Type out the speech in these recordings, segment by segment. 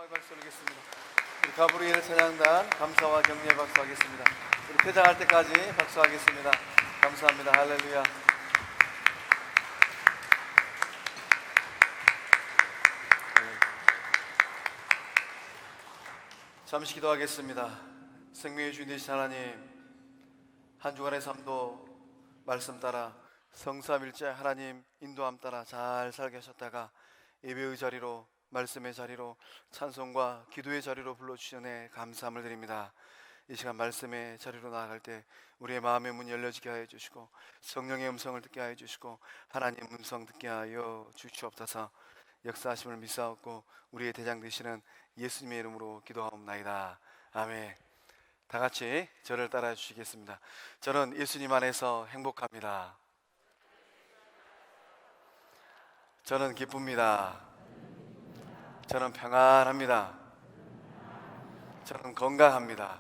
음악의 박수 올리겠습니다. 우리 가브리엘 찬양단 감사와 격려의 박수하겠습니다. 우리 퇴장할 때까지 박수하겠습니다. 감사합니다. 할렐루야. 잠시 기도하겠습니다. 생명의 주인 되신 하나님, 한 주간의 삶도 말씀 따라 성삼일째 하나님 인도함 따라 잘 살게 하셨다가 예배의 자리로, 말씀의 자리로, 찬송과 기도의 자리로 불러주시네 감사함을 드립니다. 이 시간 말씀의 자리로 나아갈 때 우리의 마음의 문이 열려지게 하여 주시고 성령의 음성을 듣게 하여 주시고 하나님 음성 듣게 하여 주시옵소서. 역사하심을 믿사옵고 우리의 대장 되시는 예수님의 이름으로 기도하옵나이다. 아멘. 다 같이 저를 따라 주시겠습니다. 저는 예수님 안에서 행복합니다. 저는 기쁩니다. 저는 평안합니다. 저는 건강합니다.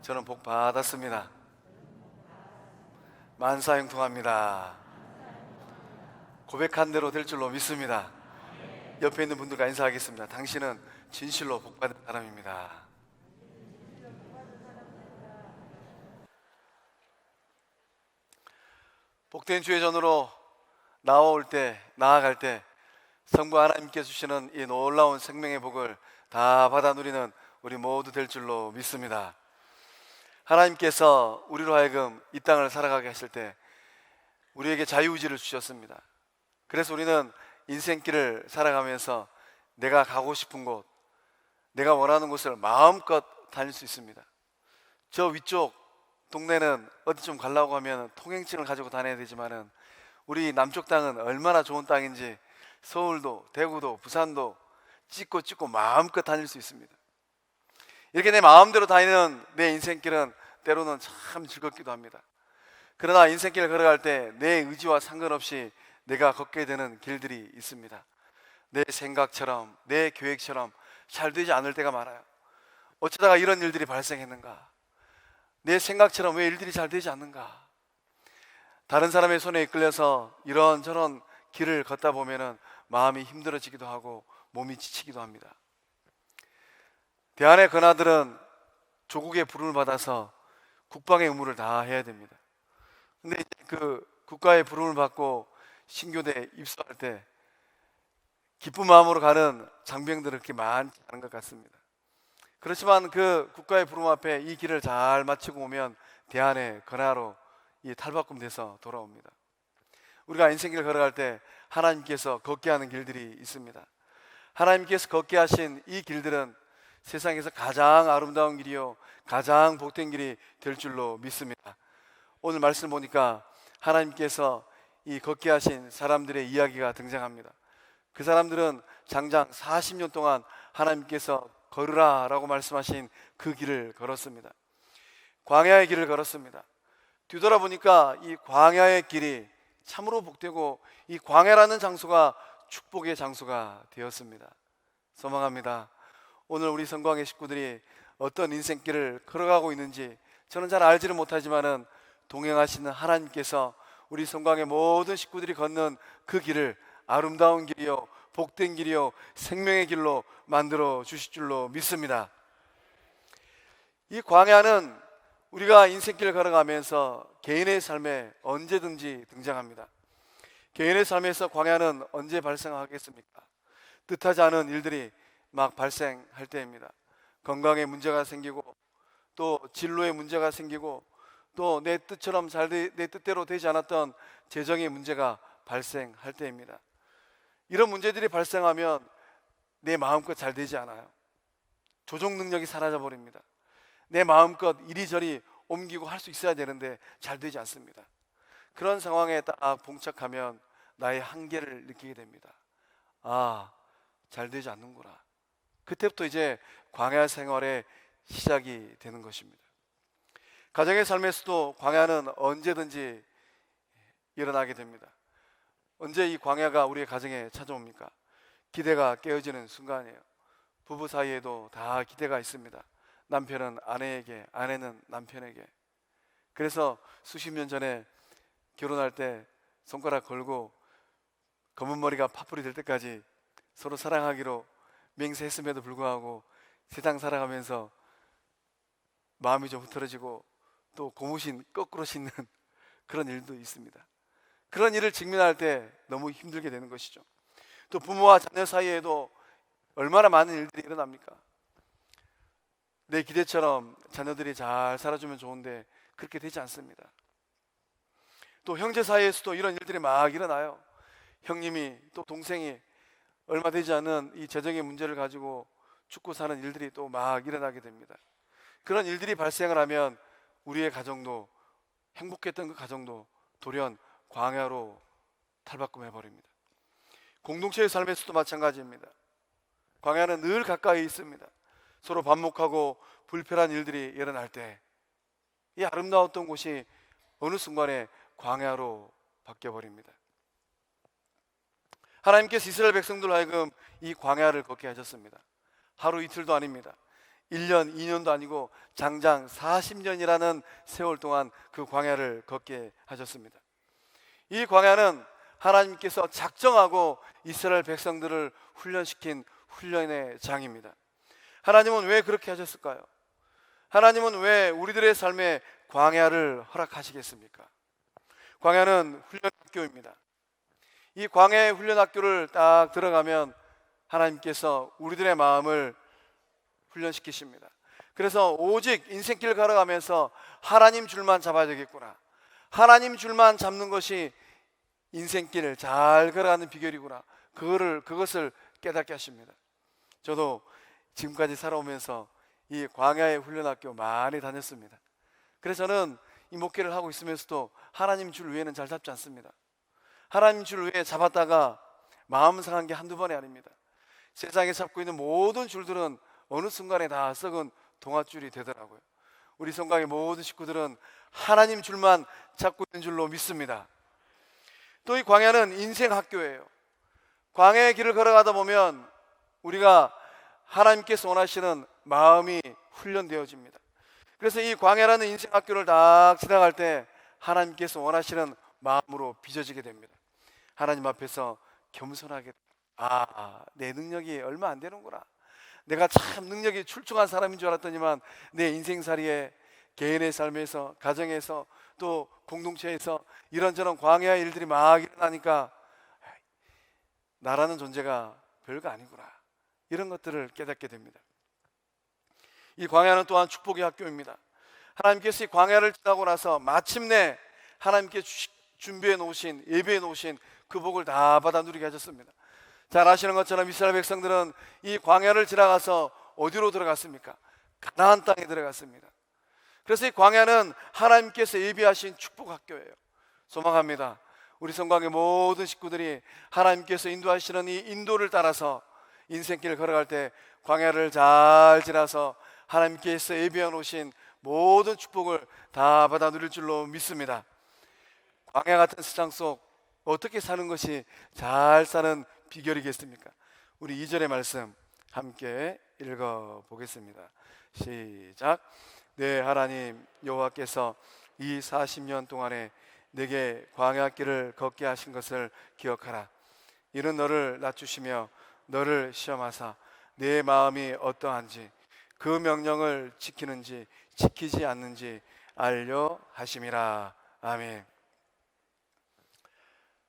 저는 복 받았습니다. 만사형통합니다. 고백한 대로 될 줄로 믿습니다. 옆에 있는 분들과 인사하겠습니다. 당신은 진실로 복 받은 사람입니다. 복된 주의 전으로 나아갈 때 성부 하나님께 주시는 이 놀라운 생명의 복을 다 받아 누리는 우리 모두 될 줄로 믿습니다. 하나님께서 우리로 하여금 이 땅을 살아가게 하실 때 우리에게 자유의지를 주셨습니다. 그래서 우리는 인생길을 살아가면서 내가 가고 싶은 곳, 내가 원하는 곳을 마음껏 다닐 수 있습니다. 저 위쪽 동네는 어디 좀 가려고 하면 통행증을 가지고 다녀야 되지만은 우리 남쪽 땅은 얼마나 좋은 땅인지 서울도, 대구도, 부산도 찍고 마음껏 다닐 수 있습니다. 이렇게 내 마음대로 다니는 내 인생길은 때로는 참 즐겁기도 합니다. 그러나 인생길을 걸어갈 때 내 의지와 상관없이 내가 걷게 되는 길들이 있습니다. 내 생각처럼, 내 계획처럼 잘 되지 않을 때가 많아요. 어쩌다가 이런 일들이 발생했는가? 내 생각처럼 왜 일들이 잘 되지 않는가? 다른 사람의 손에 이끌려서 이런저런 길을 걷다 보면은 마음이 힘들어지기도 하고 몸이 지치기도 합니다. 대한의 권하들은 조국의 부름을 받아서 국방의 의무를 다 해야 됩니다. 근데 그 국가의 부름을 받고 신교대에 입소할 때 기쁜 마음으로 가는 장병들은 그렇게 많지 않은 것 같습니다. 그렇지만 그 국가의 부름 앞에 이 길을 잘 마치고 오면 대한의 권하로 이 탈바꿈돼서 돌아옵니다. 우리가 인생길을 걸어갈 때 하나님께서 걷게 하는 길들이 있습니다. 하나님께서 걷게 하신 이 길들은 세상에서 가장 아름다운 길이요 가장 복된 길이 될 줄로 믿습니다. 오늘 말씀 보니까 하나님께서 이 걷게 하신 사람들의 이야기가 등장합니다. 그 사람들은 장장 40년 동안 하나님께서 걸으라 라고 말씀하신 그 길을 걸었습니다. 광야의 길을 걸었습니다. 뒤돌아보니까 이 광야의 길이 참으로 복되고 이 광야라는 장소가 축복의 장소가 되었습니다. 소망합니다. 오늘 우리 성광의 식구들이 어떤 인생길을 걸어가고 있는지 저는 잘 알지는 못하지만은 동행하시는 하나님께서 우리 성광의 모든 식구들이 걷는 그 길을 아름다운 길이요 복된 길이요 생명의 길로 만들어 주실 줄로 믿습니다. 이 광야는 우리가 인생길을 걸어가면서 개인의 삶에 언제든지 등장합니다. 개인의 삶에서 광야는 언제 발생하겠습니까? 뜻하지 않은 일들이 막 발생할 때입니다. 건강에 문제가 생기고 또 진로에 문제가 생기고 또 내 뜻처럼 내 뜻대로 되지 않았던 재정의 문제가 발생할 때입니다. 이런 문제들이 발생하면 내 마음껏 잘 되지 않아요. 조종 능력이 사라져 버립니다. 내 마음껏 이리저리 옮기고 할 수 있어야 되는데 잘 되지 않습니다. 그런 상황에 딱 봉착하면 나의 한계를 느끼게 됩니다. 아, 잘 되지 않는구나. 그때부터 이제 광야 생활의 시작이 되는 것입니다. 가정의 삶에서도 광야는 언제든지 일어나게 됩니다. 언제 이 광야가 우리의 가정에 찾아옵니까? 기대가 깨어지는 순간이에요. 부부 사이에도 다 기대가 있습니다. 남편은 아내에게, 아내는 남편에게. 그래서 수십 년 전에 결혼할 때 손가락 걸고 검은 머리가 파뿌리 될 때까지 서로 사랑하기로 맹세했음에도 불구하고 세상 살아가면서 마음이 좀 흐트러지고 또 고무신 거꾸로 신는 그런 일도 있습니다. 그런 일을 직면할 때 너무 힘들게 되는 것이죠. 또 부모와 자녀 사이에도 얼마나 많은 일들이 일어납니까? 내 기대처럼 자녀들이 잘 살아주면 좋은데 그렇게 되지 않습니다. 또 형제 사이에서도 이런 일들이 막 일어나요. 형님이 또 동생이 얼마 되지 않은 이 재정의 문제를 가지고 죽고 사는 일들이 또 막 일어나게 됩니다. 그런 일들이 발생을 하면 우리의 가정도, 행복했던 그 가정도 돌연 광야로 탈바꿈해 버립니다. 공동체의 삶에서도 마찬가지입니다. 광야는 늘 가까이 있습니다. 서로 반목하고 불편한 일들이 일어날 때 이 아름다웠던 곳이 어느 순간에 광야로 바뀌어 버립니다. 하나님께서 이스라엘 백성들로 하여금 이 광야를 걷게 하셨습니다. 하루 이틀도 아닙니다. 1년, 2년도 아니고 장장 40년이라는 세월 동안 그 광야를 걷게 하셨습니다. 이 광야는 하나님께서 작정하고 이스라엘 백성들을 훈련시킨 훈련의 장입니다. 하나님은 왜 그렇게 하셨을까요? 하나님은 왜 우리들의 삶에 광야를 허락하시겠습니까? 광야는 훈련 학교입니다. 이 광야의 훈련 학교를 딱 들어가면 하나님께서 우리들의 마음을 훈련시키십니다. 그래서 오직 인생길 걸어가면서 하나님 줄만 잡아야 되겠구나, 하나님 줄만 잡는 것이 인생길을 잘 걸어가는 비결이구나, 그것을 깨닫게 하십니다. 저도 지금까지 살아오면서 이 광야의 훈련학교 많이 다녔습니다. 그래서 저는 이 목회를 하고 있으면서도 하나님 줄 위에는 잘 잡지 않습니다. 하나님 줄 위에 잡았다가 마음 상한 게 한두 번이 아닙니다. 세상에 잡고 있는 모든 줄들은 어느 순간에 다 썩은 동아줄이 되더라고요. 우리 성곽의 모든 식구들은 하나님 줄만 잡고 있는 줄로 믿습니다. 또 이 광야는 인생 학교예요. 광야의 길을 걸어가다 보면 우리가 하나님께서 원하시는 마음이 훈련되어집니다. 그래서 이 광야라는 인생 학교를 딱 지나갈 때 하나님께서 원하시는 마음으로 빚어지게 됩니다. 하나님 앞에서 겸손하게, 내 능력이 얼마 안 되는구나, 내가 참 능력이 출중한 사람인 줄 알았더니만 내 인생살이에, 개인의 삶에서, 가정에서, 또 공동체에서 이런저런 광야의 일들이 막 일어나니까 나라는 존재가 별거 아니구나, 이런 것들을 깨닫게 됩니다. 이 광야는 또한 축복의 학교입니다. 하나님께서 이 광야를 지나고 나서 마침내 하나님께 준비해 놓으신, 예배해 놓으신 그 복을 다 받아 누리게 하셨습니다. 잘 아시는 것처럼 이스라엘 백성들은 이 광야를 지나가서 어디로 들어갔습니까? 가나안 땅에 들어갔습니다. 그래서 이 광야는 하나님께서 예비하신 축복 학교예요. 소망합니다. 우리 성곽의 모든 식구들이 하나님께서 인도하시는 이 인도를 따라서 인생길을 걸어갈 때 광야를 잘 지나서 하나님께서 예비해 놓으신 모든 축복을 다 받아 누릴 줄로 믿습니다. 광야 같은 세상 속 어떻게 사는 것이 잘 사는 비결이겠습니까? 우리 2절의 말씀 함께 읽어보겠습니다. 시작. 네, 하나님 여호와께서 이 40년 동안에 내게 광야길을 걷게 하신 것을 기억하라. 이는 너를 낮추시며 너를 시험하사 내 마음이 어떠한지 그 명령을 지키는지 지키지 않는지 알려 하심이라. 아멘.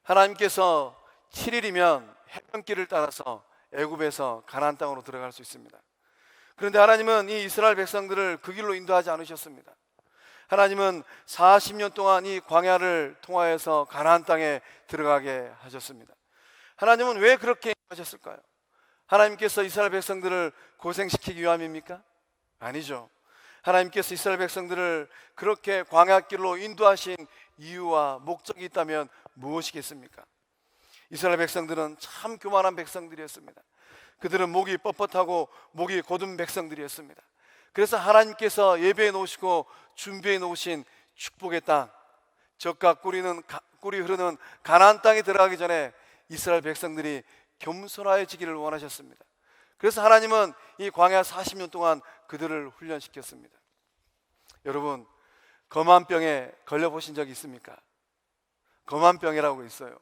하나님께서 7일이면 해변길을 따라서 애굽에서 가나안 땅으로 들어갈 수 있습니다. 그런데 하나님은 이 이스라엘 백성들을 그 길로 인도하지 않으셨습니다. 하나님은 40년 동안 이 광야를 통하여서 가나안 땅에 들어가게 하셨습니다. 하나님은 왜 그렇게 하셨을까요? 하나님께서 이스라엘 백성들을 고생시키기 위함입니까? 아니죠. 하나님께서 이스라엘 백성들을 그렇게 광야길로 인도하신 이유와 목적이 있다면 무엇이겠습니까? 이스라엘 백성들은 참 교만한 백성들이었습니다. 그들은 목이 뻣뻣하고 목이 곧은 백성들이었습니다. 그래서 하나님께서 예배해 놓으시고 준비해 놓으신 축복의 땅, 젖과 꿀이 흐르는 가나안 땅에 들어가기 전에 이스라엘 백성들이 겸손해지기를 원하셨습니다. 그래서 하나님은 이 광야 40년 동안 그들을 훈련시켰습니다. 여러분, 거만병에 걸려보신 적이 있습니까? 거만병이라고 있어요.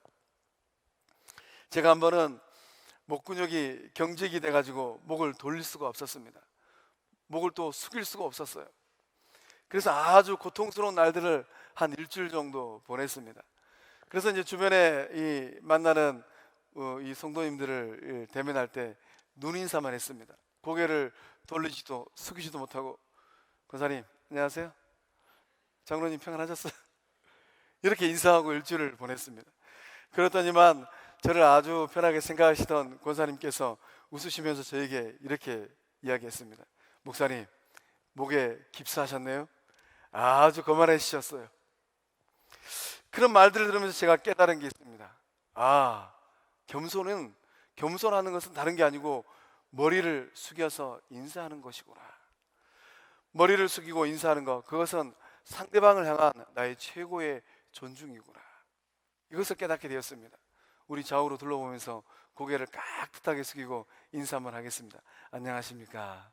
제가 한 번은 목 근육이 경직이 돼가지고 목을 돌릴 수가 없었습니다. 목을 또 숙일 수가 없었어요. 그래서 아주 고통스러운 날들을 한 일주일 정도 보냈습니다. 그래서 이제 주변에 이 만나는 이 성도님들을 대면할 때 눈인사만 했습니다. 고개를 돌리지도 숙이지도 못하고, 권사님 안녕하세요, 장로님 평안하셨어요? 이렇게 인사하고 일주일을 보냈습니다. 그렇더니만 저를 아주 편하게 생각하시던 권사님께서 웃으시면서 저에게 이렇게 이야기했습니다. 목사님, 목에 깁스하셨네요? 아주 거만해지셨어요. 그런 말들을 들으면서 제가 깨달은 게 있습니다. 아, 겸손하는 것은 다른 게 아니고 머리를 숙여서 인사하는 것이구나. 머리를 숙이고 인사하는 것, 그것은 상대방을 향한 나의 최고의 존중이구나. 이것을 깨닫게 되었습니다. 우리 좌우로 둘러보면서 고개를 깍듯하게 숙이고 인사 한번 하겠습니다. 안녕하십니까?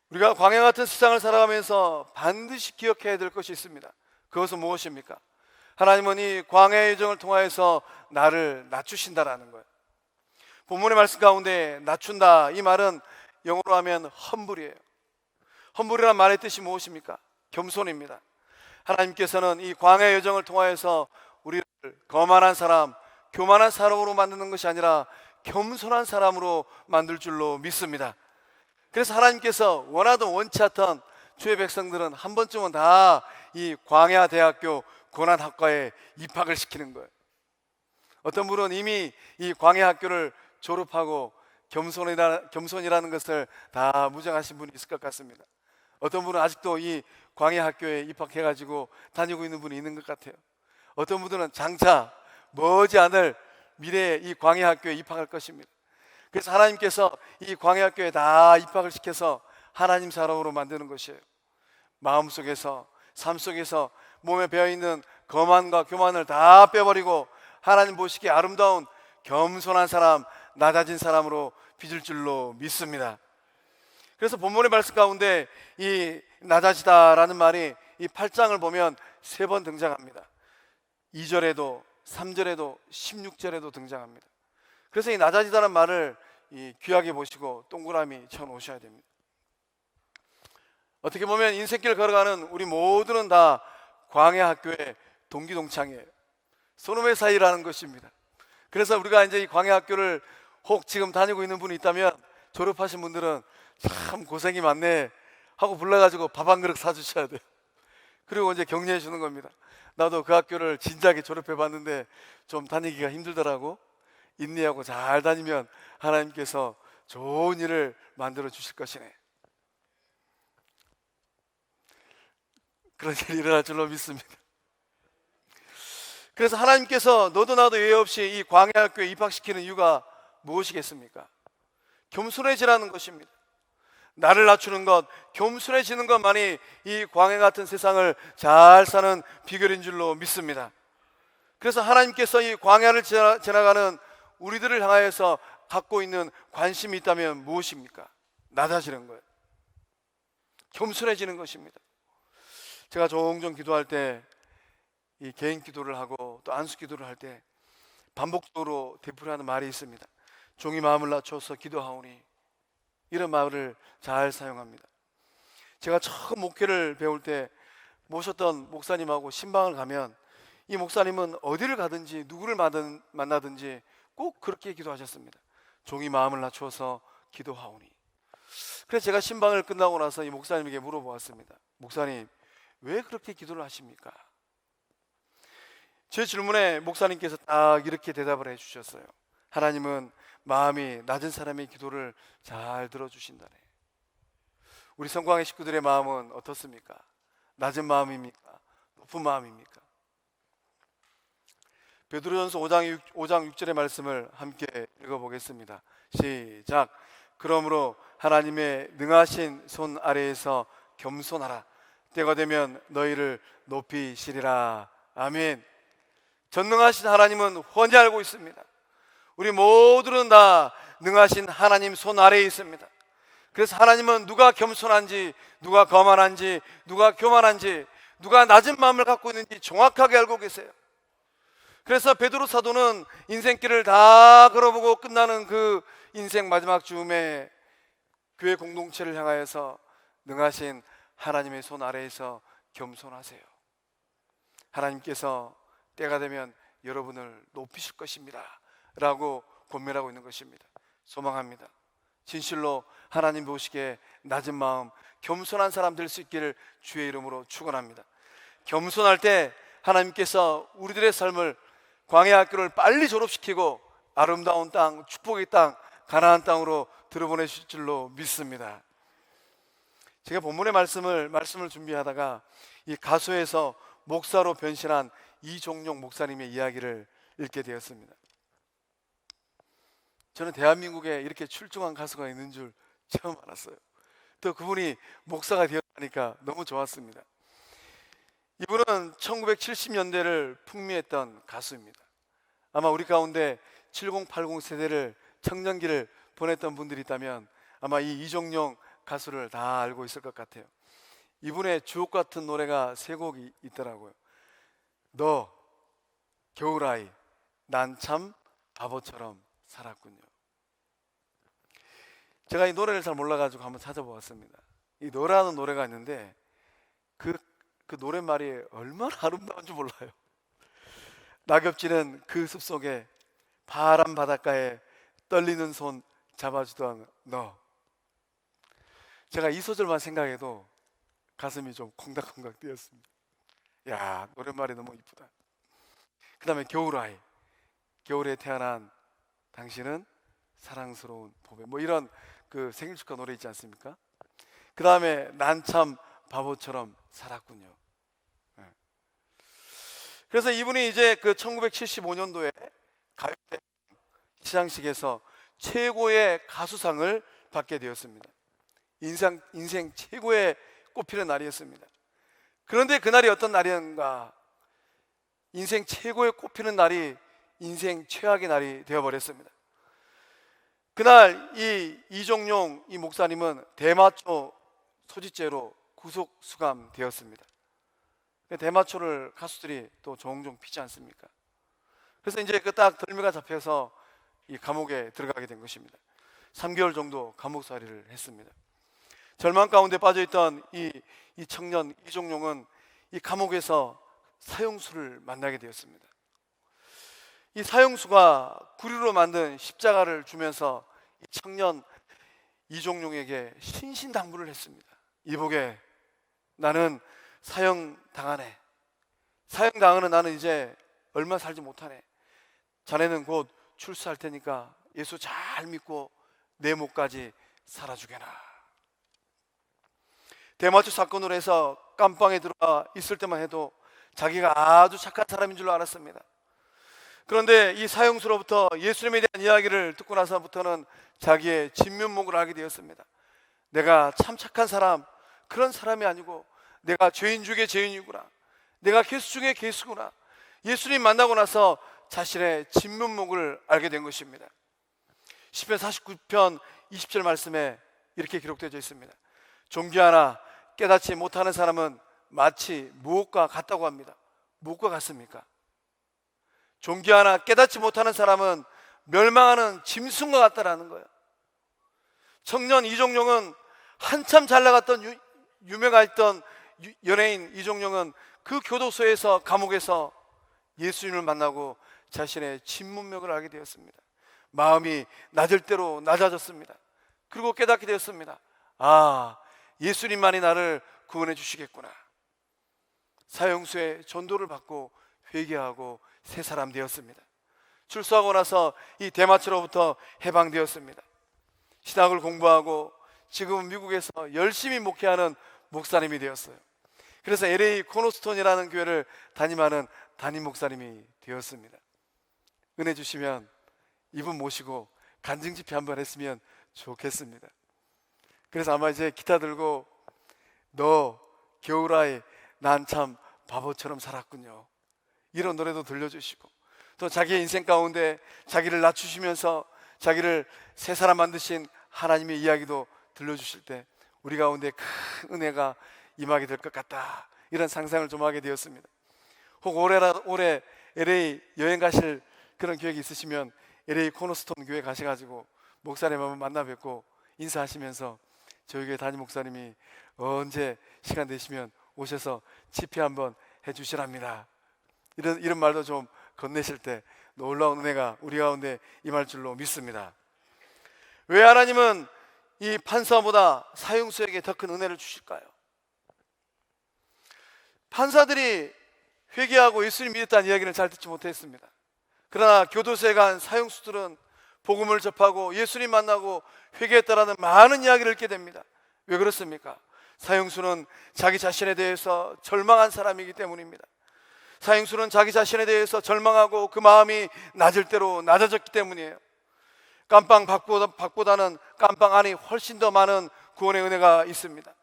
우리가 광야 같은 세상을 살아가면서 반드시 기억해야 될 것이 있습니다. 그것은 무엇입니까? 하나님은 이 광야의 여정을 통하여서 나를 낮추신다라는 거예요. 본문의 말씀 가운데 낮춘다, 이 말은 영어로 하면 험불이에요. 험불이란 말의 뜻이 무엇입니까? 겸손입니다. 하나님께서는 이 광야의 여정을 통하여서 우리를 거만한 사람, 교만한 사람으로 만드는 것이 아니라 겸손한 사람으로 만들 줄로 믿습니다. 그래서 하나님께서 원하든 원치 않던 주의 백성들은 한 번쯤은 다 이 광야 대학교 고난학과에 입학을 시키는 거예요. 어떤 분은 이미 이 광야 학교를 졸업하고 겸손이라는 것을 다 무장하신 분이 있을 것 같습니다. 어떤 분은 아직도 이 광야 학교에 입학해가지고 다니고 있는 분이 있는 것 같아요. 어떤 분들은 장차 머지않을 미래에 이 광야 학교에 입학할 것입니다. 그래서 하나님께서 이 광야 학교에 다 입학을 시켜서 하나님 사람으로 만드는 것이에요. 마음속에서, 삶 속에서 몸에 배어있는 거만과 교만을 다 빼버리고 하나님 보시기에 아름다운 겸손한 사람, 낮아진 사람으로 빚을 줄로 믿습니다. 그래서 본문의 말씀 가운데 이 낮아지다라는 말이 이 8장을 보면 3번 등장합니다. 2절에도 3절에도 16절에도 등장합니다. 그래서 이 낮아지다는 말을 귀하게 보시고 동그라미 쳐 놓으셔야 됩니다. 어떻게 보면 인생길 걸어가는 우리 모두는 다 광야 학교의 동기동창이에요. 소놈의 사이라는 것입니다. 그래서 우리가 이제 이 광야 학교를 혹 지금 다니고 있는 분이 있다면 졸업하신 분들은 참 고생이 많네 하고 불러가지고 밥 한 그릇 사주셔야 돼요. 그리고 이제 격려해 주는 겁니다. 나도 그 학교를 진작에 졸업해 봤는데 좀 다니기가 힘들더라고. 인내하고 잘 다니면 하나님께서 좋은 일을 만들어 주실 것이네. 그런 일이 일어날 줄로 믿습니다. 그래서 하나님께서 너도 나도 예외 없이 이 광야 학교에 입학시키는 이유가 무엇이겠습니까? 겸손해지라는 것입니다. 나를 낮추는 것, 겸손해지는 것만이 이 광야 같은 세상을 잘 사는 비결인 줄로 믿습니다. 그래서 하나님께서 이 광야를 지나가는 우리들을 향하여서 갖고 있는 관심이 있다면 무엇입니까? 낮아지는 거예요. 겸손해지는 것입니다. 제가 종종 기도할 때, 이 개인 기도를 하고 또 안수 기도를 할 때 반복적으로 되풀이하는 말이 있습니다. 종이 마음을 낮춰서 기도하오니, 이런 말을 잘 사용합니다. 제가 처음 목회를 배울 때 모셨던 목사님하고 신방을 가면 이 목사님은 어디를 가든지 누구를 만나든지 꼭 그렇게 기도하셨습니다. 종이 마음을 낮춰서 기도하오니. 그래서 제가 신방을 끝나고 나서 이 목사님에게 물어보았습니다. 목사님, 왜 그렇게 기도를 하십니까? 제 질문에 목사님께서 딱 이렇게 대답을 해주셨어요. 하나님은 마음이 낮은 사람의 기도를 잘 들어주신다네. 우리 성광의 식구들의 마음은 어떻습니까? 낮은 마음입니까? 높은 마음입니까? 베드로전서 5장 6절의 말씀을 함께 읽어보겠습니다. 시작. 그러므로 하나님의 능하신 손 아래에서 겸손하라. 때가 되면 너희를 높이시리라. 아멘. 전능하신 하나님은 훤히 알고 있습니다. 우리 모두는 다 능하신 하나님 손 아래에 있습니다. 그래서 하나님은 누가 겸손한지, 누가 거만한지, 누가 교만한지, 누가 낮은 마음을 갖고 있는지 정확하게 알고 계세요. 그래서 베드로 사도는 인생길을 다 걸어보고 끝나는 그 인생 마지막 즈음에 교회 공동체를 향하여서 능하신 하나님의 손 아래에서 겸손하세요. 하나님께서 때가 되면 여러분을 높이실 것입니다 라고 권면하고 있는 것입니다. 소망합니다. 진실로 하나님 보시기에 낮은 마음, 겸손한 사람 될 수 있기를 주의 이름으로 축원합니다. 겸손할 때 하나님께서 우리들의 삶을 광야 학교를 빨리 졸업시키고 아름다운 땅, 축복의 땅, 가나안 땅으로 들어보내실 줄로 믿습니다. 제가 본문의 말씀을 준비하다가 이 가수에서 목사로 변신한 이종용 목사님의 이야기를 읽게 되었습니다. 저는 대한민국에 이렇게 출중한 가수가 있는 줄 처음 알았어요. 또 그분이 목사가 되었다니까 너무 좋았습니다. 이분은 1970년대를 풍미했던 가수입니다. 아마 우리 가운데 7080 세대를 청년기를 보냈던 분들이 있다면 아마 이 이종용 가수를 다 알고 있을 것 같아요. 이분의 주옥 같은 노래가 세 곡이 있더라고요. 너, 겨울아이, 난 참 바보처럼 살았군요. 제가 이 노래를 잘 몰라가지고 한번 찾아보았습니다. 이 너라는 노래가 있는데 그 노랫말이 얼마나 아름다운 줄 몰라요. 낙엽지는 그 숲속에 파란 바닷가에 떨리는 손 잡아주던 너. 제가 이 소절만 생각해도 가슴이 좀 콩닥콩닥 뛰었습니다. 야, 노랫말이 너무 이쁘다. 그 다음에 겨울아이, 겨울에 태어난 당신은 사랑스러운 봄에, 뭐 이런 그 생일 축하 노래 있지 않습니까? 그 다음에 난 참 바보처럼 살았군요. 그래서 이분이 이제 그 1975년도에 가요대 시상식에서 최고의 가수상을 받게 되었습니다. 인생 최고의 꼽히는 날이었습니다. 그런데 그날이 어떤 날이었는가? 인생 최고의 꼽히는 날이 인생 최악의 날이 되어버렸습니다. 그날 이 이종용 이 목사님은 대마초 소지죄로 구속 수감되었습니다. 대마초를 가수들이 또 종종 피지 않습니까? 그래서 이제 그 딱 덜미가 잡혀서 이 감옥에 들어가게 된 것입니다. 3개월 정도 감옥살이를 했습니다. 절망 가운데 빠져있던 이 청년 이종용은 이 감옥에서 사형수를 만나게 되었습니다. 이 사형수가 구리로 만든 십자가를 주면서 이 청년 이종용에게 신신당부를 했습니다. 이보게, 나는 사형당하네. 사형당하는 나는 이제 얼마 살지 못하네. 자네는 곧 출소할 테니까 예수 잘 믿고 내 목까지 살아주게나. 대마초 사건으로 해서 깜빵에 들어와 있을 때만 해도 자기가 아주 착한 사람인 줄로 알았습니다. 그런데 이 사형수로부터 예수님에 대한 이야기를 듣고 나서부터는 자기의 진면목을 알게 되었습니다. 내가 참 착한 사람, 그런 사람이 아니고 내가 죄인 중에 죄인이구나, 내가 개수 중에 개수구나. 예수님 만나고 나서 자신의 진면목을 알게 된 것입니다. 시편 49편 20절 말씀에 이렇게 기록되어 있습니다. 존귀하나 깨닫지 못하는 사람은 마치 무엇과 같다고 합니다. 무엇과 같습니까? 존귀하나 깨닫지 못하는 사람은 멸망하는 짐승과 같다라는 거예요. 청년 이종용은 한참 잘 나갔던 유명했던 연예인 이종용은 그 교도소에서, 감옥에서 예수님을 만나고 자신의 진문맥을 알게 되었습니다. 마음이 낮을 대로 낮아졌습니다. 그리고 깨닫게 되었습니다. 아, 예수님만이 나를 구원해 주시겠구나. 사형수의 전도를 받고 회개하고 새 사람 되었습니다. 출소하고 나서 이 대마초로부터 해방되었습니다. 신학을 공부하고 지금은 미국에서 열심히 목회하는 목사님이 되었어요. 그래서 LA 코너스톤이라는 교회를 담임하는 담임 목사님이 되었습니다. 은혜 주시면 이분 모시고 간증 집회 한번 했으면 좋겠습니다. 그래서 아마 이제 기타 들고 너 겨울아이 난 참 바보처럼 살았군요, 이런 노래도 들려주시고, 또 자기의 인생 가운데 자기를 낮추시면서 자기를 새 사람 만드신 하나님의 이야기도 들려주실 때 우리 가운데 큰 은혜가 임하게 될 것 같다, 이런 상상을 좀 하게 되었습니다. 혹 올해 LA 여행 가실 그런 계획이 있으시면 LA 코너스톤 교회 가셔가지고 목사님 한번 만나 뵙고 인사하시면서 저희 교회 담임 목사님이 언제 시간 되시면 오셔서 집회 한번 해주시랍니다. 이런 말도 좀 건네실 때 놀라운 은혜가 우리 가운데 임할 줄로 믿습니다. 왜 하나님은 이 판사보다 사형수에게 더 큰 은혜를 주실까요? 판사들이 회개하고 예수님 믿었다는 이야기를 잘 듣지 못했습니다. 그러나 교도소에 간 사형수들은 복음을 접하고 예수님 만나고 회개했다라는 많은 이야기를 듣게 됩니다. 왜 그렇습니까? 사형수는 자기 자신에 대해서 절망한 사람이기 때문입니다. 사형수는 자기 자신에 대해서 절망하고 그 마음이 낮을 대로 낮아졌기 때문이에요. 깜빵 밖보다는 깜빵 안이 훨씬 더 많은 구원의 은혜가 있습니다.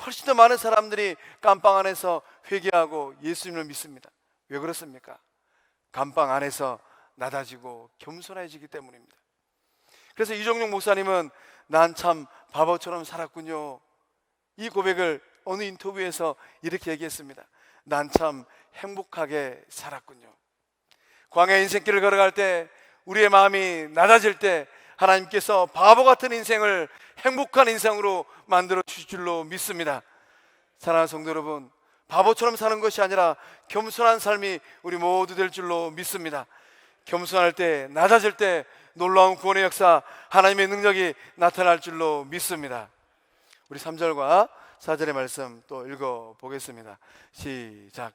훨씬 더 많은 사람들이 깜빵 안에서 회개하고 예수님을 믿습니다. 왜 그렇습니까? 깜빵 안에서 낮아지고 겸손해지기 때문입니다. 그래서 이종용 목사님은 난 참 바보처럼 살았군요. 이 고백을 어느 인터뷰에서 이렇게 얘기했습니다. 난 참 행복하게 살았군요. 광야 인생길을 걸어갈 때 우리의 마음이 낮아질 때 하나님께서 바보 같은 인생을 행복한 인생으로 만들어 주실 줄로 믿습니다. 사랑하는 성도 여러분, 바보처럼 사는 것이 아니라 겸손한 삶이 우리 모두 될 줄로 믿습니다. 겸손할 때, 낮아질 때 놀라운 구원의 역사, 하나님의 능력이 나타날 줄로 믿습니다. 우리 3절과 4절의 말씀 또 읽어보겠습니다. 시작.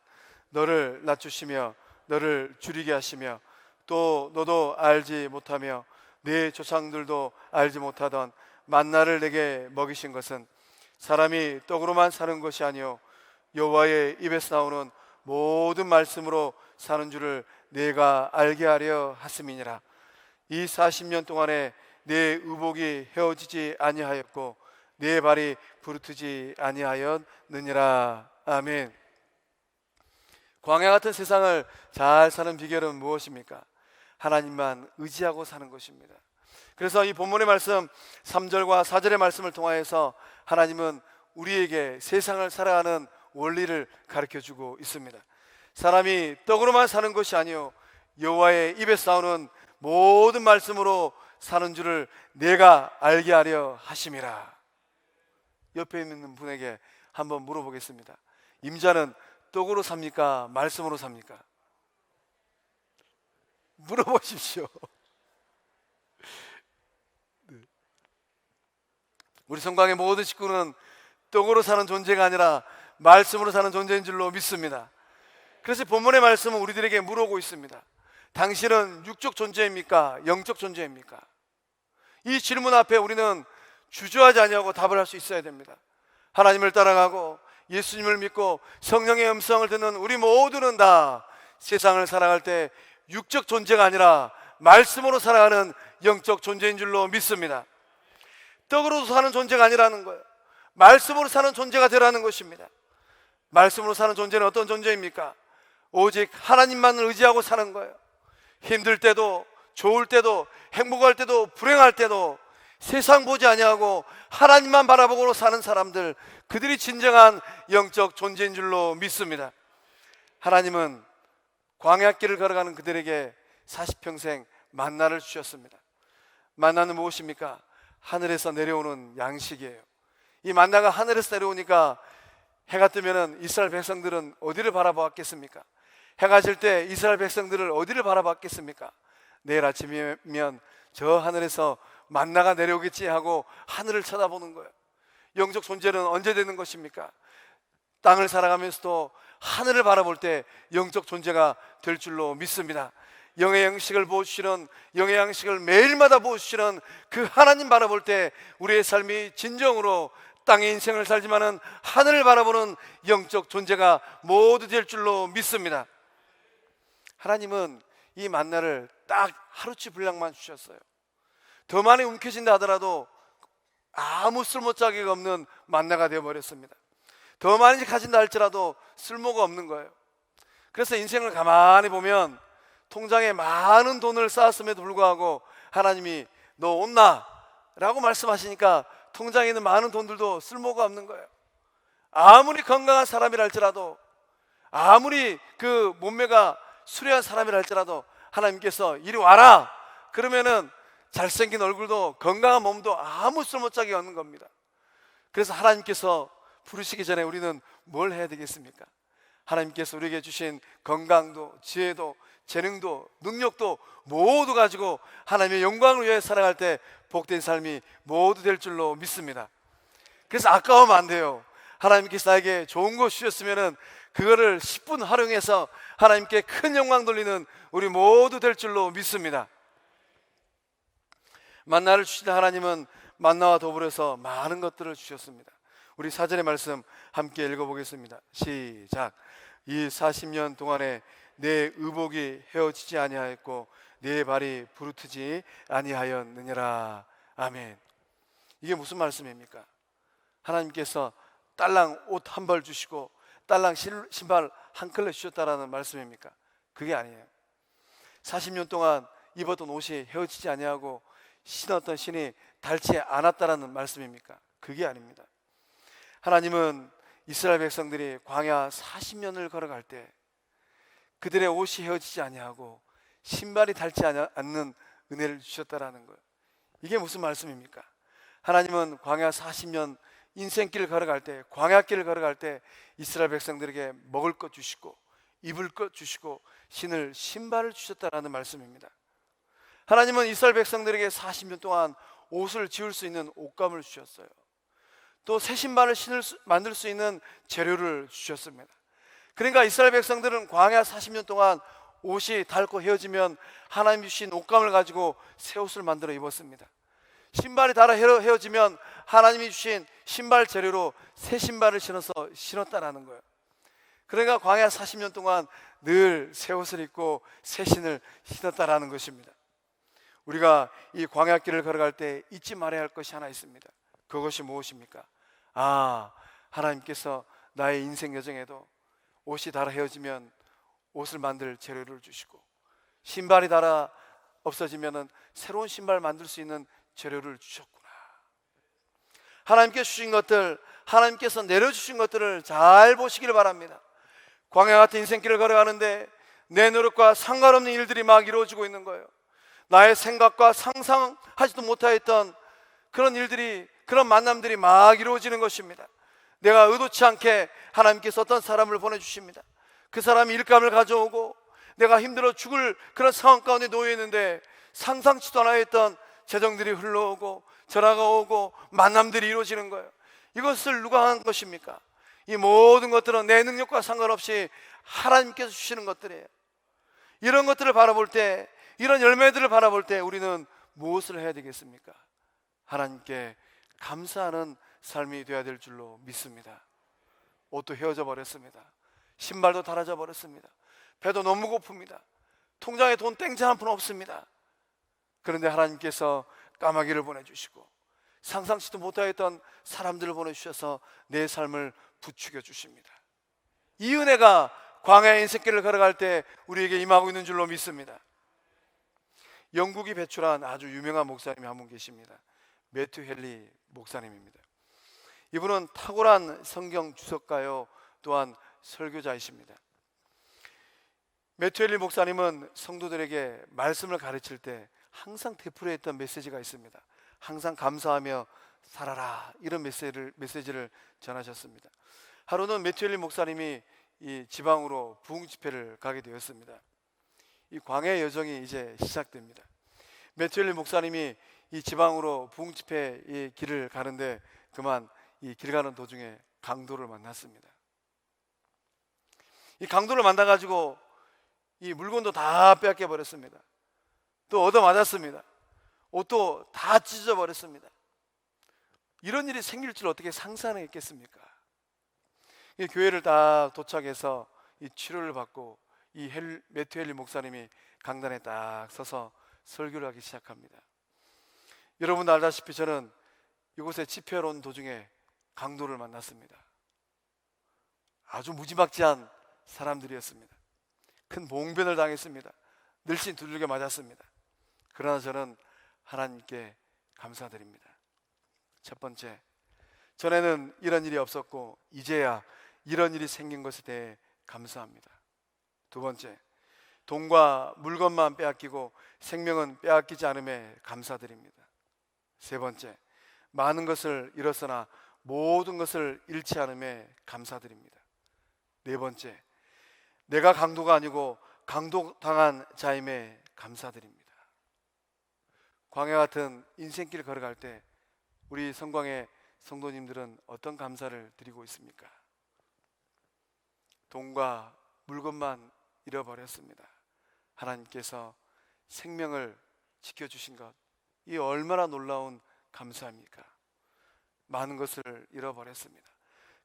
너를 낮추시며 너를 줄이게 하시며 또 너도 알지 못하며 네 조상들도 알지 못하던 만나를 내게 먹이신 것은 사람이 떡으로만 사는 것이 아니요 여호와의 입에서 나오는 모든 말씀으로 사는 줄을 내가 알게 하려 하심이니라. 이 40년 동안에 내 의복이 헤어지지 아니하였고 내 발이 부르트지 아니하였느니라. 아멘. 광야 같은 세상을 잘 사는 비결은 무엇입니까? 하나님만 의지하고 사는 것입니다. 그래서 이 본문의 말씀 3절과 4절의 말씀을 통하여서 하나님은 우리에게 세상을 살아가는 원리를 가르쳐주고 있습니다. 사람이 떡으로만 사는 것이 아니요 여호와의 입에서 나오는 모든 말씀으로 사는 줄을 내가 알게 하려 하심이라. 옆에 있는 분에게 한번 물어보겠습니다. 임자는 떡으로 삽니까? 말씀으로 삽니까? 물어보십시오. 우리 성광의 모든 식구는 떡으로 사는 존재가 아니라 말씀으로 사는 존재인 줄로 믿습니다. 그래서 본문의 말씀은 우리들에게 물어오고 있습니다. 당신은 육적 존재입니까? 영적 존재입니까? 이 질문 앞에 우리는 주저하지 아니하고 답을 할 수 있어야 됩니다. 하나님을 따라가고 예수님을 믿고 성령의 음성을 듣는 우리 모두는 다 세상을 살아갈 때 육적 존재가 아니라 말씀으로 살아가는 영적 존재인 줄로 믿습니다. 떡으로 사는 존재가 아니라는 거예요. 말씀으로 사는 존재가 되라는 것입니다. 말씀으로 사는 존재는 어떤 존재입니까? 오직 하나님만을 의지하고 사는 거예요. 힘들 때도 좋을 때도 행복할 때도 불행할 때도 세상 보지 아니하고 하나님만 바라보고 사는 사람들, 그들이 진정한 영적 존재인 줄로 믿습니다. 하나님은 광야길을 걸어가는 그들에게 40평생 만나를 주셨습니다. 만나는 무엇입니까? 하늘에서 내려오는 양식이에요. 이 만나가 하늘에서 내려오니까 해가 뜨면은 이스라엘 백성들은 어디를 바라보았겠습니까? 해가 질 때 이스라엘 백성들을 어디를 바라봤겠습니까? 내일 아침이면 저 하늘에서 만나가 내려오겠지 하고 하늘을 쳐다보는 거예요. 영적 존재는 언제 되는 것입니까? 땅을 살아가면서도 하늘을 바라볼 때 영적 존재가 될 줄로 믿습니다. 영의 양식을 보여주시는, 영의 양식을 매일마다 보여주시는 그 하나님 바라볼 때 우리의 삶이 진정으로 땅의 인생을 살지만은 하늘을 바라보는 영적 존재가 모두 될 줄로 믿습니다. 하나님은 이 만나를 딱 하루치 분량만 주셨어요. 더 많이 움켜진다 하더라도 아무 쓸모짝이가 없는 만나가 되어버렸습니다. 더 많이 가진다 할지라도 쓸모가 없는 거예요. 그래서 인생을 가만히 보면 통장에 많은 돈을 쌓았음에도 불구하고 하나님이 너 온나? 라고 말씀하시니까 통장에 있는 많은 돈들도 쓸모가 없는 거예요. 아무리 건강한 사람이라 할지라도 아무리 그 몸매가 수려한 사람이라 할지라도 하나님께서 이리 와라 그러면은 잘생긴 얼굴도 건강한 몸도 아무 쓸모짝이 없는 겁니다. 그래서 하나님께서 부르시기 전에 우리는 뭘 해야 되겠습니까? 하나님께서 우리에게 주신 건강도 지혜도 재능도 능력도 모두 가지고 하나님의 영광을 위해 살아갈 때 복된 삶이 모두 될 줄로 믿습니다. 그래서 아까우면 안 돼요. 하나님께서 나에게 좋은 거 주셨으면은 그거를 10분 활용해서 하나님께 큰 영광 돌리는 우리 모두 될 줄로 믿습니다. 만나를 주신 하나님은 만나와 더불어서 많은 것들을 주셨습니다. 우리 사전의 말씀 함께 읽어보겠습니다. 시작. 이 40년 동안에 내 의복이 헤어지지 아니하였고 내 발이 부르트지 아니하였느니라. 아멘. 이게 무슨 말씀입니까? 하나님께서 딸랑 옷 한 벌 주시고 딸랑 신발 한 켤레 주셨다라는 말씀입니까? 그게 아니에요. 40년 동안 입었던 옷이 헤어지지 아니하고 신었던 신이 닳지 않았다라는 말씀입니까? 그게 아닙니다. 하나님은 이스라엘 백성들이 광야 40년을 걸어갈 때 그들의 옷이 헤어지지 아니하고 신발이 닳지 않는 은혜를 주셨다라는 거예요. 이게 무슨 말씀입니까? 하나님은 광야 40년 인생길을 걸어갈 때, 광야길을 걸어갈 때 이스라엘 백성들에게 먹을 것 주시고 입을 것 주시고 신발을 주셨다라는 말씀입니다. 하나님은 이스라엘 백성들에게 40년 동안 옷을 지을 수 있는 옷감을 주셨어요. 또 새 신발을 만들 수 있는 재료를 주셨습니다. 그러니까 이스라엘 백성들은 광야 40년 동안 옷이 닳고 헤어지면 하나님이 주신 옷감을 가지고 새 옷을 만들어 입었습니다. 신발이 닳아 헤어지면 하나님이 주신 신발 재료로 새 신발을 신었다라는 거예요. 그러니까 광야 40년 동안 늘 새 옷을 입고 새 신을 신었다라는 것입니다. 우리가 이 광야길을 걸어갈 때 잊지 말아야 할 것이 하나 있습니다. 그것이 무엇입니까? 하나님께서 나의 인생 여정에도 옷이 닳아 헤어지면 옷을 만들 재료를 주시고 신발이 닳아 없어지면 새로운 신발 만들 수 있는 재료를 주셨구나. 하나님께 주신 것들, 하나님께서 내려주신 것들을 잘 보시기를 바랍니다. 광야 같은 인생길을 걸어가는데 내 노력과 상관없는 일들이 막 이루어지고 있는 거예요. 나의 생각과 상상하지도 못하였던 그런 일들이, 그런 만남들이 막 이루어지는 것입니다. 내가 의도치 않게 하나님께서 어떤 사람을 보내주십니다. 그 사람이 일감을 가져오고 내가 힘들어 죽을 그런 상황 가운데 놓여 있는데 상상치도 않았던 재정들이 흘러오고 전화가 오고 만남들이 이루어지는 거예요. 이것을 누가 한 것입니까? 이 모든 것들은 내 능력과 상관없이 하나님께서 주시는 것들이에요. 이런 것들을 바라볼 때, 이런 열매들을 바라볼 때 우리는 무엇을 해야 되겠습니까? 하나님께 감사하는 삶이 되어야 될 줄로 믿습니다. 옷도 헤어져 버렸습니다. 신발도 닳아져 버렸습니다. 배도 너무 고픕니다. 통장에 돈 땡장 한 푼 없습니다. 그런데 하나님께서 까마귀를 보내주시고 상상치도 못하였던 사람들을 보내주셔서 내 삶을 부추겨 주십니다. 이 은혜가 광야의 인생길을 걸어갈 때 우리에게 임하고 있는 줄로 믿습니다. 영국이 배출한 아주 유명한 목사님이 한 분 계십니다. 매튜 헨리 목사님입니다. 이분은 탁월한 성경 주석가요, 또한 설교자이십니다. 매튜 헨리 목사님은 성도들에게 말씀을 가르칠 때 항상 되풀이했던 메시지가 있습니다. 항상 감사하며 살아라, 이런 메시지를 전하셨습니다. 하루는 매튜 헨리 목사님이 이 지방으로 부흥 집회를 가게 되었습니다. 이 광야의 여정이 이제 시작됩니다. 매튜 헨리 목사님이 이 지방으로 부흥 집회 이 길을 가는데 그만 이 길 가는 도중에 강도를 만났습니다. 이 강도를 만나가지고 이 물건도 다 빼앗겨 버렸습니다. 또 얻어맞았습니다. 옷도 다 찢어져 버렸습니다. 이런 일이 생길 줄 어떻게 상상했겠습니까? 이 교회를 딱 도착해서 이 치료를 받고 이 매튜 헨리 목사님이 강단에 딱 서서 설교를 하기 시작합니다. 여러분 알다시피 저는 이곳에 집회하러 온 도중에 강도를 만났습니다. 아주 무지막지한 사람들이었습니다. 큰 봉변을 당했습니다. 늘씬 두들겨 맞았습니다. 그러나 저는 하나님께 감사드립니다. 첫 번째, 전에는 이런 일이 없었고 이제야 이런 일이 생긴 것에 대해 감사합니다. 두 번째, 돈과 물건만 빼앗기고 생명은 빼앗기지 않음에 감사드립니다. 세 번째, 많은 것을 잃었으나 모든 것을 잃지 않음에 감사드립니다. 네 번째, 내가 강도가 아니고 강도당한 자임에 감사드립니다. 광야 같은 인생길 걸어갈 때 우리 성광의 성도님들은 어떤 감사를 드리고 있습니까? 돈과 물건만 잃어버렸습니다. 하나님께서 생명을 지켜주신 것, 이 얼마나 놀라운 감사입니까? 많은 것을 잃어버렸습니다.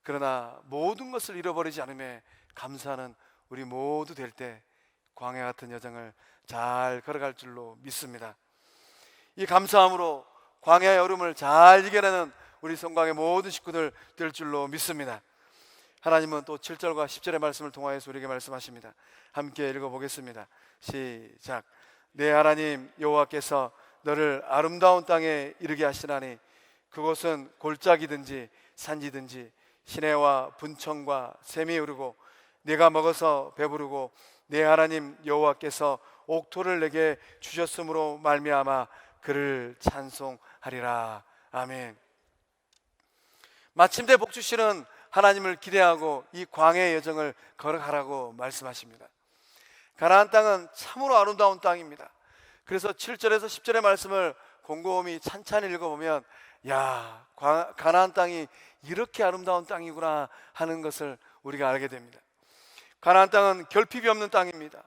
그러나 모든 것을 잃어버리지 않음에 감사하는 우리 모두 될 때 광야 같은 여정을 잘 걸어갈 줄로 믿습니다. 이 감사함으로 광야의 얼음을 잘 이겨내는 우리 성광의 모든 식구들 될 줄로 믿습니다. 하나님은 또 7절과 10절의 말씀을 통하여서 우리에게 말씀하십니다. 함께 읽어보겠습니다. 시작. 내 하나님 여호와께서 너를 아름다운 땅에 이르게 하시나니 그곳은 골짜기든지 산지든지 시내와 분청과 샘이 흐르고 내가 먹어서 배부르고 내 하나님 여호와께서 옥토를 내게 주셨으므로 말미암아 그를 찬송하리라. 아멘. 마침내 복 주시는 하나님을 기대하고 이 광야의 여정을 걸어가라고 말씀하십니다. 가나안 땅은 참으로 아름다운 땅입니다. 그래서 7절에서 10절의 말씀을 곰곰이 찬찬히 읽어보면 야, 가나안 땅이 이렇게 아름다운 땅이구나 하는 것을 우리가 알게 됩니다. 가나안 땅은 결핍이 없는 땅입니다.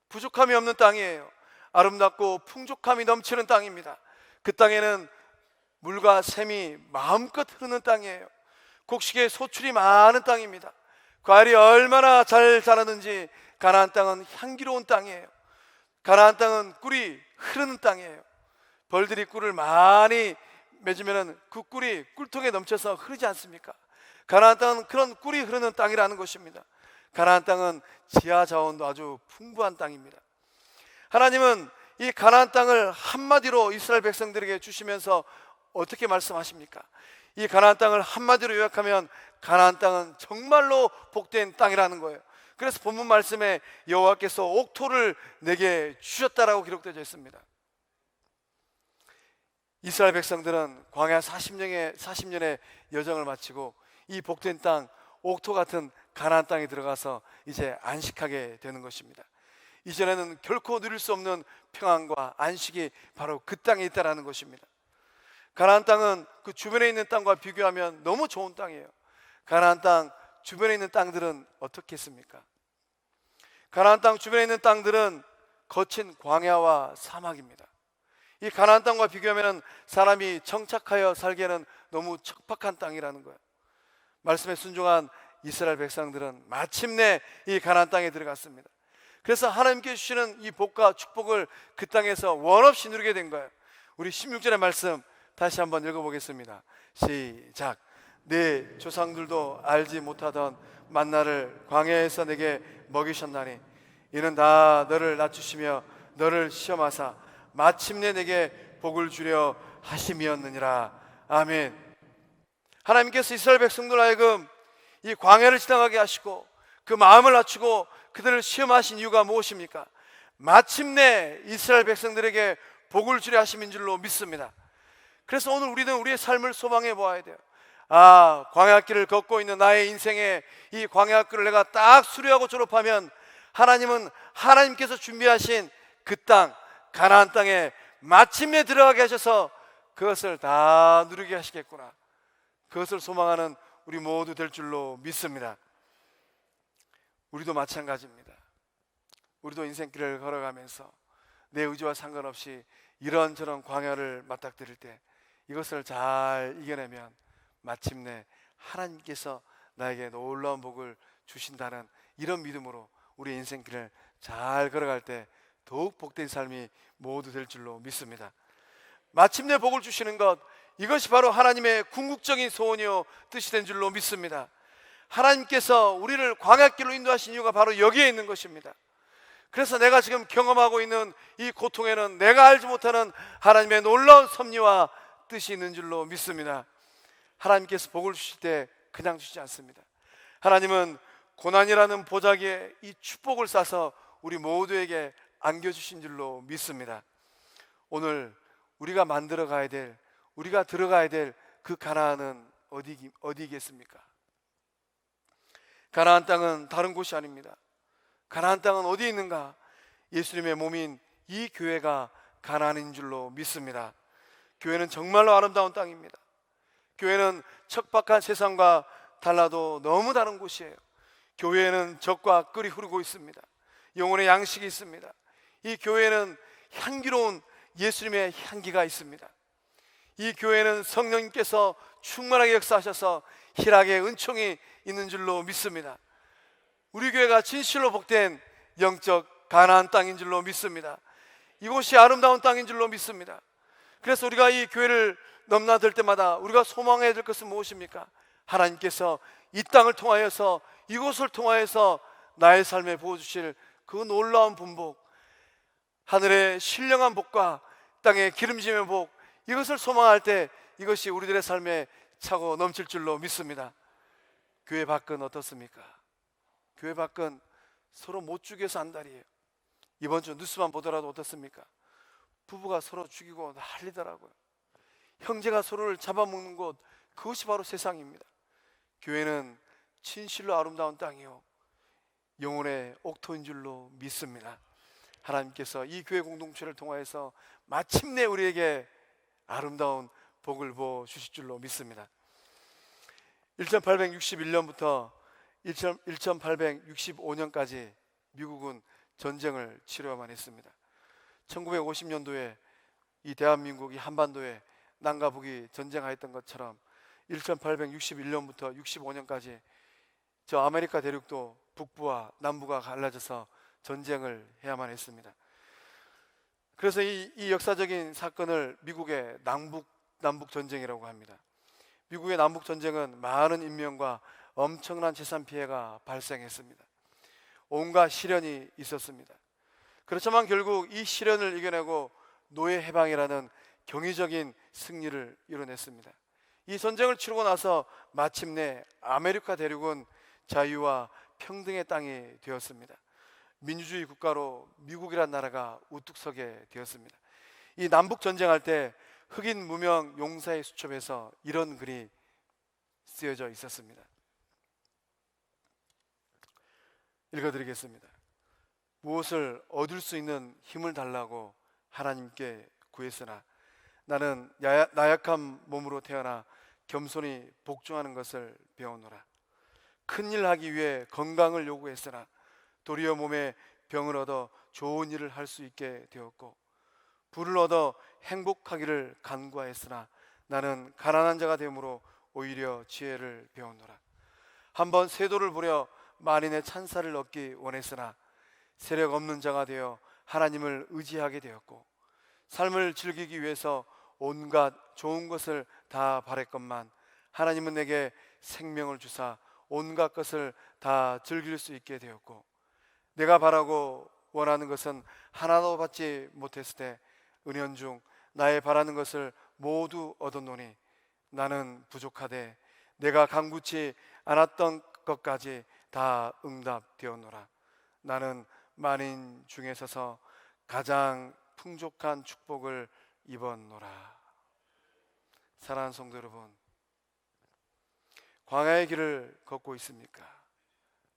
부족함이 없는 땅이에요. 아름답고 풍족함이 넘치는 땅입니다. 그 땅에는 물과 샘이 마음껏 흐르는 땅이에요. 곡식의 소출이 많은 땅입니다. 과일이 얼마나 잘 자라는지 가나안 땅은 향기로운 땅이에요. 가나안 땅은 꿀이 흐르는 땅이에요. 벌들이 꿀을 많이 맺으면 그 꿀이 꿀통에 넘쳐서 흐르지 않습니까? 가나안 땅은 그런 꿀이 흐르는 땅이라는 것입니다. 가나안 땅은 지하 자원도 아주 풍부한 땅입니다. 하나님은 이 가나안 땅을 한마디로 이스라엘 백성들에게 주시면서 어떻게 말씀하십니까? 이 가나안 땅을 한마디로 요약하면 가나안 땅은 정말로 복된 땅이라는 거예요. 그래서 본문 말씀에 여호와께서 옥토를 내게 주셨다라고 기록되어 있습니다. 이스라엘 백성들은 광야 40년의 여정을 마치고 이 복된 땅, 옥토 같은 가나안 땅에 들어가서 이제 안식하게 되는 것입니다. 이전에는 결코 누릴 수 없는 평안과 안식이 바로 그 땅에 있다라는 것입니다. 가나안 땅은 그 주변에 있는 땅과 비교하면 너무 좋은 땅이에요. 가나안 땅 주변에 있는 땅들은 어떻겠습니까? 가나안 땅 주변에 있는 땅들은 거친 광야와 사막입니다. 이 가나안 땅과 비교하면 사람이 정착하여 살기에는 너무 척박한 땅이라는 거예요. 말씀에 순종한 이스라엘 백성들은 마침내 이 가나안 땅에 들어갔습니다. 그래서 하나님께 주시는 이 복과 축복을 그 땅에서 원없이 누리게 된 거예요. 우리 16절의 말씀 다시 한번 읽어보겠습니다. 시작. 네 조상들도 알지 못하던 만나를 광야에서 내게 먹이셨나니 이는 다 너를 낮추시며 너를 시험하사 마침내 내게 복을 주려 하심이었느니라. 아멘. 하나님께서 이스라엘 백성들 하여금 이 광야를 지나가게 하시고 그 마음을 낮추고 그들을 시험하신 이유가 무엇입니까? 마침내 이스라엘 백성들에게 복을 주려 하심인 줄로 믿습니다. 그래서 오늘 우리는 우리의 삶을 소망해 보아야 돼요. 아, 광야길을 걷고 있는 나의 인생에 이 광야길을 내가 딱 수료하고 졸업하면 하나님은 하나님께서 준비하신 그 땅, 가나안 땅에 마침내 들어가게 하셔서 그것을 다 누리게 하시겠구나. 그것을 소망하는 우리 모두 될 줄로 믿습니다. 우리도 마찬가지입니다. 우리도 인생길을 걸어가면서 내 의지와 상관없이 이런저런 광야를 맞닥뜨릴 때 이것을 잘 이겨내면 마침내 하나님께서 나에게 놀라운 복을 주신다는 이런 믿음으로 우리 인생길을 잘 걸어갈 때 더욱 복된 삶이 모두 될 줄로 믿습니다. 마침내 복을 주시는 것, 이것이 바로 하나님의 궁극적인 소원이요 뜻이 된 줄로 믿습니다. 하나님께서 우리를 광야길로 인도하신 이유가 바로 여기에 있는 것입니다. 그래서 내가 지금 경험하고 있는 이 고통에는 내가 알지 못하는 하나님의 놀라운 섭리와 뜻이 있는 줄로 믿습니다. 하나님께서 복을 주실 때 그냥 주지 않습니다. 하나님은 고난이라는 보자기에 이 축복을 싸서 우리 모두에게 안겨주신 줄로 믿습니다. 오늘 우리가 만들어 가야 될, 우리가 들어가야 될 그 가나안은 어디겠습니까? 가나안 땅은 다른 곳이 아닙니다. 가나안 땅은 어디 있는가? 예수님의 몸인 이 교회가 가나안인 줄로 믿습니다. 교회는 정말로 아름다운 땅입니다. 교회는 척박한 세상과 달라도 너무 다른 곳이에요. 교회에는 젖과 꿀이 흐르고 있습니다. 영혼의 양식이 있습니다. 이 교회는 향기로운 예수님의 향기가 있습니다. 이 교회는 성령님께서 충만하게 역사하셔서 희락의 은총이 있는 줄로 믿습니다. 우리 교회가 진실로 복된 영적 가나안 땅인 줄로 믿습니다. 이곳이 아름다운 땅인 줄로 믿습니다. 그래서 우리가 이 교회를 넘나들 때마다 우리가 소망해야 될 것은 무엇입니까? 하나님께서 이 땅을 통하여서, 이곳을 통하여서 나의 삶에 부어주실 그 놀라운 분복, 하늘의 신령한 복과 땅의 기름짐의 복, 이것을 소망할 때 이것이 우리들의 삶에 차고 넘칠 줄로 믿습니다. 교회 밖은 어떻습니까? 교회 밖은 서로 못 죽여서 안달이에요. 이번 주 뉴스만 보더라도 어떻습니까? 부부가 서로 죽이고 난리더라고요. 형제가 서로를 잡아먹는 곳, 그것이 바로 세상입니다. 교회는 진실로 아름다운 땅이요, 영혼의 옥토인 줄로 믿습니다. 하나님께서 이 교회 공동체를 통하여서 마침내 우리에게 아름다운 복을 부어 주실 줄로 믿습니다. 1861년부터 1865년까지 미국은 전쟁을 치러야만 했습니다. 1950년도에 이 대한민국이 한반도에 남과 북이 전쟁하였던 것처럼 1861년부터 65년까지 저 아메리카 대륙도 북부와 남부가 갈라져서 전쟁을 해야만 했습니다. 그래서 이 역사적인 사건을 미국의 남북 전쟁이라고 합니다. 미국의 남북 전쟁은 많은 인명과 엄청난 재산 피해가 발생했습니다. 온갖 시련이 있었습니다. 그렇지만 결국 이 시련을 이겨내고 노예 해방이라는 경이적인 승리를 이뤄냈습니다. 이 전쟁을 치르고 나서 마침내 아메리카 대륙은 자유와 평등의 땅이 되었습니다. 민주주의 국가로 미국이란 나라가 우뚝 서게 되었습니다. 이 남북 전쟁할 때 흑인 무명 용사의 수첩에서 이런 글이 쓰여져 있었습니다. 읽어드리겠습니다. 무엇을 얻을 수 있는 힘을 달라고 하나님께 구했으나 나는 나약한 몸으로 태어나 겸손히 복종하는 것을 배우노라. 큰일 하기 위해 건강을 요구했으나 도리어 몸에 병을 얻어 좋은 일을 할 수 있게 되었고, 부를 얻어 행복하기를 간구하였으나 나는 가난한 자가 되므로 오히려 지혜를 배우노라. 한번 세도를 부려 만인의 찬사를 얻기 원했으나 세력 없는 자가 되어 하나님을 의지하게 되었고, 삶을 즐기기 위해서 온갖 좋은 것을 다 바랬건만 하나님은 내게 생명을 주사 온갖 것을 다 즐길 수 있게 되었고, 내가 바라고 원하는 것은 하나도 받지 못했을 때 은연중 나의 바라는 것을 모두 얻었노니 나는 부족하되 내가 간구치 않았던 것까지 다 응답되었노라. 나는 만인 중에 서서 가장 풍족한 축복을 입었노라. 사랑하는 성도 여러분, 광야의 길을 걷고 있습니까?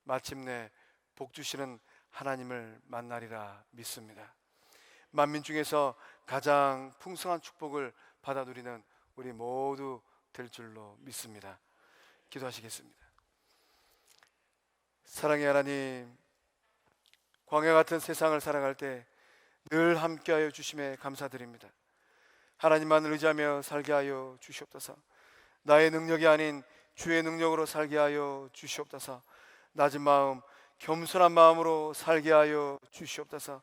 마침내 복 주시는 하나님을 만나리라 믿습니다. 만민 중에서 가장 풍성한 축복을 받아 누리는 우리 모두 될 줄로 믿습니다. 기도하시겠습니다. 사랑의 하나님, 광야 같은 세상을 살아갈 때 늘 함께하여 주심에 감사드립니다. 하나님만을 의지하며 살게 하여 주시옵소서. 나의 능력이 아닌 주의 능력으로 살게 하여 주시옵소서. 낮은 마음, 겸손한 마음으로 살게 하여 주시옵소서.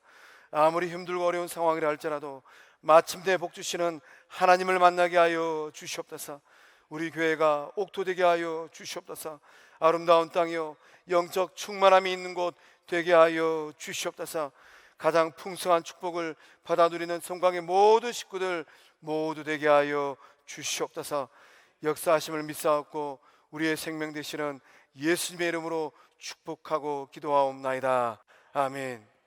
아무리 힘들고 어려운 상황이라 할지라도 마침내 복 주시는 하나님을 만나게 하여 주시옵소서. 우리 교회가 옥토되게 하여 주시옵소서. 아름다운 땅이요 영적 충만함이 있는 곳 되게 하여 주시옵소서. 가장 풍성한 축복을 받아 누리는 성광의 모든 식구들 모두 되게 하여 주시옵소서. 역사하심을 믿사옵고 우리의 생명 되시는 예수님의 이름으로 축복하고 기도하옵나이다. 아멘.